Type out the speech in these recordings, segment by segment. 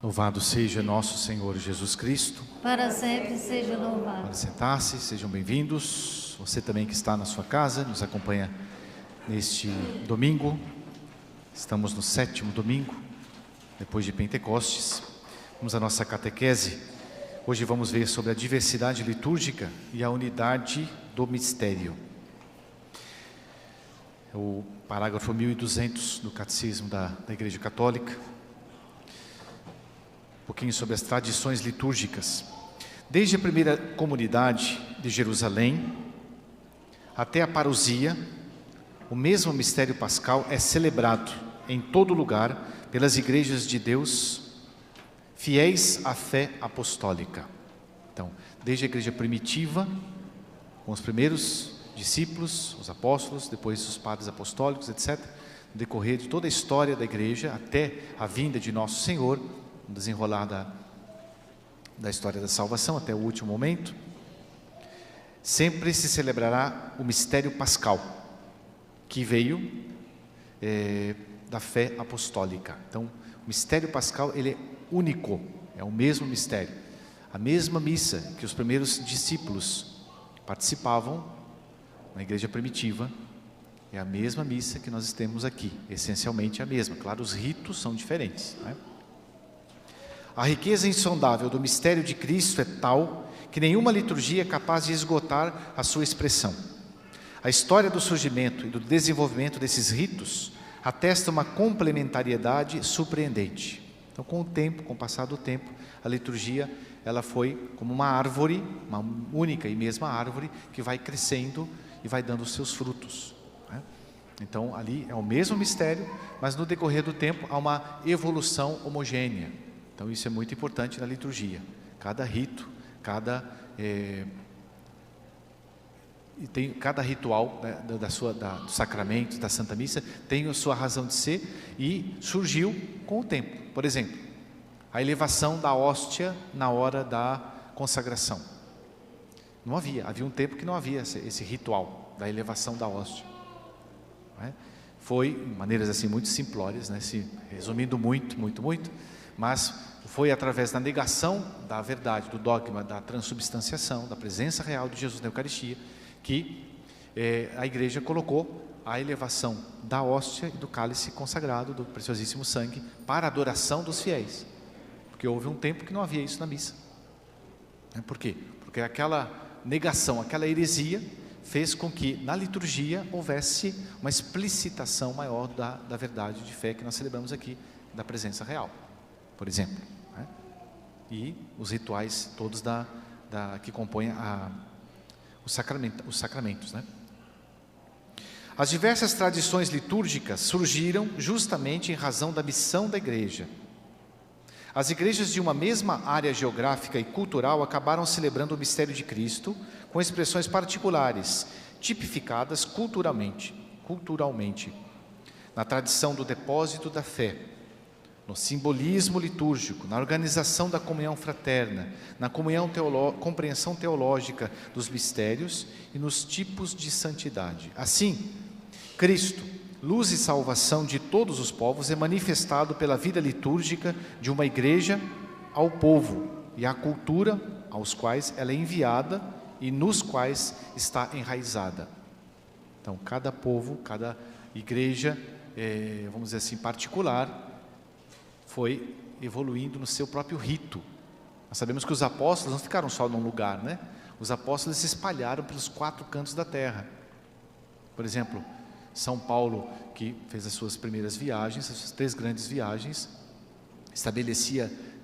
Louvado seja nosso Senhor Jesus Cristo. Para sempre seja louvado. Para sentar-se, sejam bem-vindos. Você também que está na sua casa, nos acompanha neste domingo. Estamos no 7º domingo, depois de Pentecostes. Vamos à nossa catequese. Hoje vamos ver sobre a diversidade litúrgica e a unidade do mistério. O parágrafo 1200 do Catecismo da Igreja Católica. Um pouquinho sobre as tradições litúrgicas. Desde a primeira comunidade de Jerusalém até a parousia, o mesmo mistério pascal é celebrado em todo lugar pelas igrejas de Deus fiéis à fé apostólica. Então, desde a igreja primitiva, com os primeiros discípulos, os apóstolos, depois os padres apostólicos, etc., no decorrer de toda a história da igreja, até a vinda de nosso Senhor, no desenrolar da história da salvação, até o último momento, sempre se celebrará o mistério pascal, que veio da fé apostólica. Então, o mistério pascal, ele é único, é o mesmo mistério. A mesma missa que os primeiros discípulos participavam na igreja primitiva, é a mesma missa que nós temos aqui, essencialmente a mesma. Claro, os ritos são diferentes, né? A riqueza insondável do mistério de Cristo é tal que nenhuma liturgia é capaz de esgotar a sua expressão. A história do surgimento e do desenvolvimento desses ritos atesta uma complementariedade surpreendente. Então, com o tempo, com o passar do tempo, a liturgia ela foi como uma árvore, uma única e mesma árvore que vai crescendo e vai dando os seus frutos, né? Então, ali é o mesmo mistério, mas no decorrer do tempo há uma evolução homogênea. Então, isso é muito importante na liturgia. Cada rito, cada ritual, né, do sacramento, da Santa Missa, tem a sua razão de ser e surgiu com o tempo. Por exemplo, a elevação da hóstia na hora da consagração. Não havia um tempo que não havia esse ritual da elevação da hóstia, né? Foi, de maneiras assim muito simplórias, né, resumindo muito, mas foi através da negação da verdade, do dogma da transubstanciação, da presença real de Jesus na Eucaristia, que a igreja colocou a elevação da hóstia e do cálice consagrado, do preciosíssimo sangue, para a adoração dos fiéis. Porque houve um tempo que não havia isso na missa. Por quê? Porque aquela negação, aquela heresia, fez com que na liturgia houvesse uma explicitação maior da verdade de fé que nós celebramos aqui, da presença real, por exemplo, né? E os rituais todos que compõem os sacramentos, né? As diversas tradições litúrgicas surgiram justamente em razão da missão da igreja. As igrejas de uma mesma área geográfica e cultural acabaram celebrando o mistério de Cristo com expressões particulares, tipificadas culturalmente, na tradição do depósito da fé, no simbolismo litúrgico, na organização da comunhão fraterna, na compreensão teológica dos mistérios e nos tipos de santidade. Assim, Cristo, luz e salvação de todos os povos, é manifestado pela vida litúrgica de uma igreja ao povo e à cultura aos quais ela é enviada e nos quais está enraizada. Então, cada povo, cada igreja, vamos dizer assim, particular, foi evoluindo no seu próprio rito. Nós sabemos que os apóstolos não ficaram só num lugar, né? Os apóstolos se espalharam pelos 4 cantos da terra. Por exemplo, São Paulo, que fez as suas primeiras viagens, as suas 3 grandes viagens,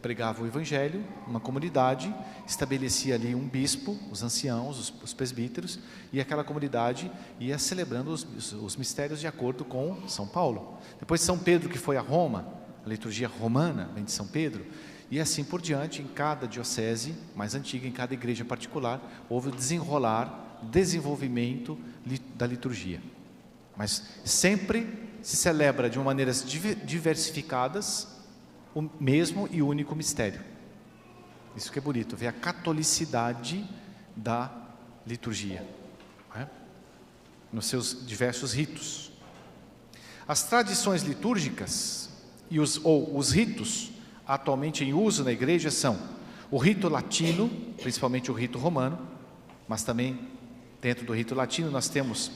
pregava o evangelho, uma comunidade, estabelecia ali um bispo, os anciãos, os presbíteros, e aquela comunidade ia celebrando os mistérios de acordo com São Paulo. Depois São Pedro, que foi a Roma, a liturgia romana vem de São Pedro, e assim por diante, em cada diocese mais antiga, em cada igreja particular, houve o desenvolvimento da liturgia. Mas sempre se celebra de maneiras diversificadas o mesmo e único mistério. Isso que é bonito, ver a catolicidade da liturgia, né? Nos seus diversos ritos. As tradições litúrgicas os ritos atualmente em uso na igreja são o rito latino, principalmente o rito romano, mas também dentro do rito latino nós temos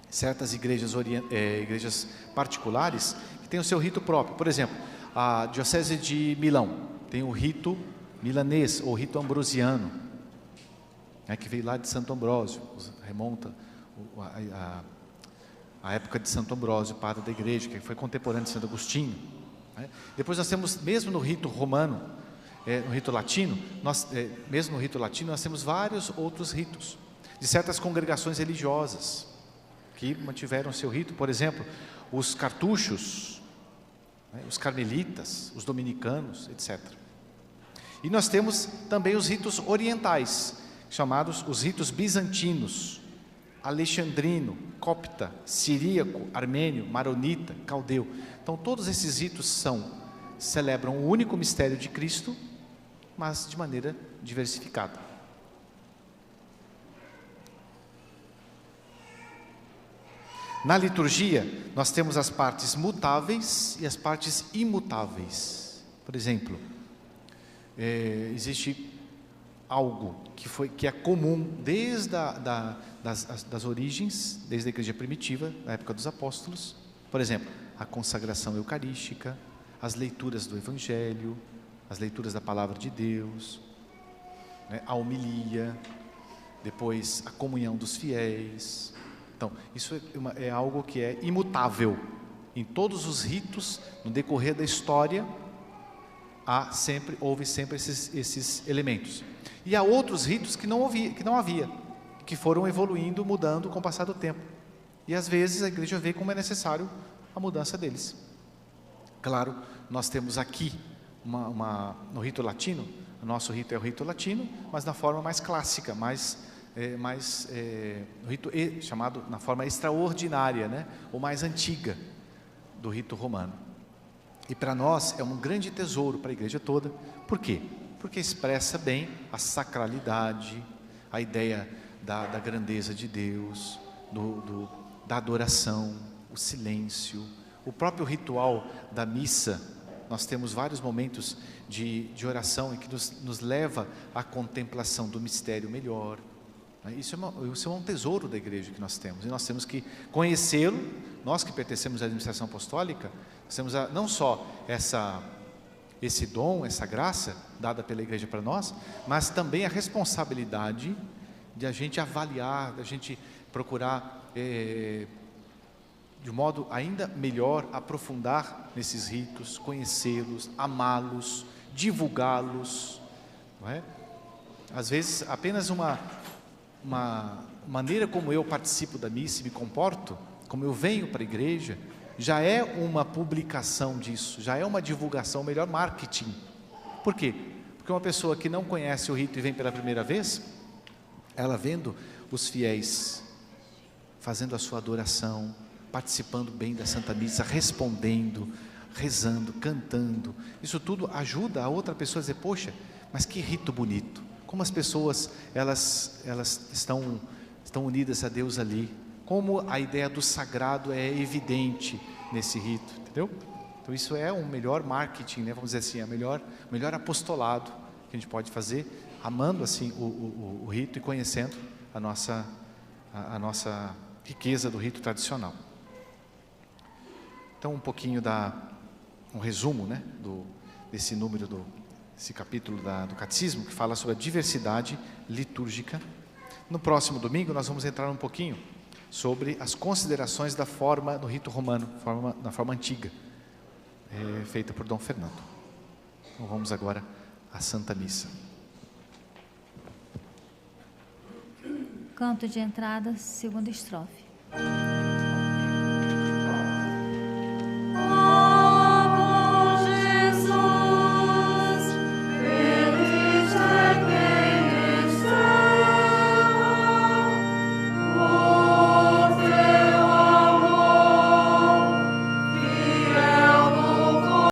certas igrejas, igrejas particulares que têm o seu rito próprio. Por exemplo, a Diocese de Milão tem o rito milanês ou rito ambrosiano, que veio lá de Santo Ambrósio, remonta a época de Santo Ambrósio, padre da igreja, que foi contemporâneo de Santo Agostinho. Depois nós temos, mesmo no rito romano, no rito latino, mesmo no rito latino, nós temos vários outros ritos, de certas congregações religiosas, que mantiveram seu rito. Por exemplo, os cartuchos, os carmelitas, os dominicanos, etc. E nós temos também os ritos orientais, chamados os ritos bizantinos, alexandrino, copta, siríaco, armênio, maronita, caldeu. Então todos esses ritos celebram o único mistério de Cristo, mas de maneira diversificada. Na liturgia, nós temos as partes mutáveis e as partes imutáveis. Por exemplo, existe algo que é comum desde das origens, desde a igreja primitiva, na época dos apóstolos. Por exemplo, a consagração eucarística, as leituras do Evangelho, as leituras da Palavra de Deus, a homilia, depois a comunhão dos fiéis. Então, isso é algo que é imutável. Em todos os ritos, no decorrer da história, houve sempre esses elementos. E há outros ritos que não havia, que foram evoluindo, mudando com o passar do tempo. E às vezes a igreja vê como é necessário a mudança deles. Claro, nós temos aqui, no rito latino, o nosso rito é o rito latino, mas na forma mais clássica, o rito chamado na forma extraordinária, ou mais antiga do rito romano. E para nós é um grande tesouro, para a igreja toda. Por quê? Porque expressa bem a sacralidade, a ideia da grandeza de Deus, da adoração, o silêncio, o próprio ritual da missa. Nós temos vários momentos de oração em que nos leva à contemplação do mistério melhor. Isso é um tesouro da igreja que nós temos, e nós temos que conhecê-lo. Nós que pertencemos à administração apostólica, nós temos não só esse dom, essa graça dada pela igreja para nós, mas também a responsabilidade de a gente avaliar, de a gente procurar de modo ainda melhor aprofundar nesses ritos, conhecê-los, amá-los, divulgá-los, não é? Às vezes apenas uma maneira como eu participo da missa e me comporto, como eu venho para a igreja, já é uma publicação disso, já é uma divulgação, melhor marketing. Por quê? Porque uma pessoa que não conhece o rito e vem pela primeira vez, ela vendo os fiéis fazendo a sua adoração, participando bem da Santa Missa, respondendo, rezando, cantando, isso tudo ajuda a outra pessoa a dizer: poxa, mas que rito bonito, como as pessoas elas estão unidas a Deus ali, como a ideia do sagrado é evidente nesse rito, entendeu? Então isso é um melhor marketing, vamos dizer assim, melhor apostolado que a gente pode fazer, amando assim o rito e conhecendo a nossa riqueza do rito tradicional. Então um pouquinho um resumo, desse número esse capítulo do Catecismo, que fala sobre a diversidade litúrgica. No próximo domingo nós vamos entrar um pouquinho sobre as considerações da forma no rito romano, na forma antiga, feita por Dom Fernando. Então vamos agora à Santa Missa. Canto de entrada, segunda estrofe.